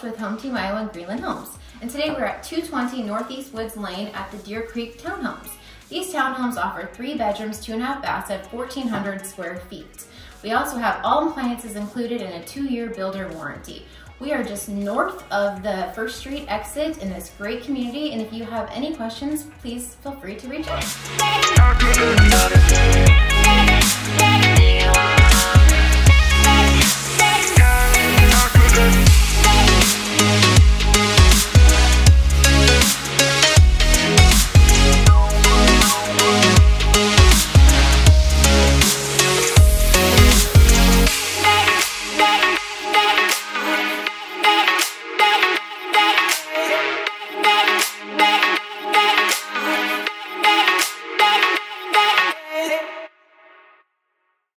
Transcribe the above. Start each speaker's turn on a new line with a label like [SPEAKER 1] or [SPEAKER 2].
[SPEAKER 1] with Home Team Iowa and Greenland Homes. And today we're at 220 Northeast Woods Lane at the Deer Creek Townhomes. These townhomes offer 3 bedrooms, 2.5 baths at 1,400 square feet. We also have all appliances included in a 2-year builder warranty. We are just north of the First Street exit in this great community, and if you have any questions, please feel free to reach out.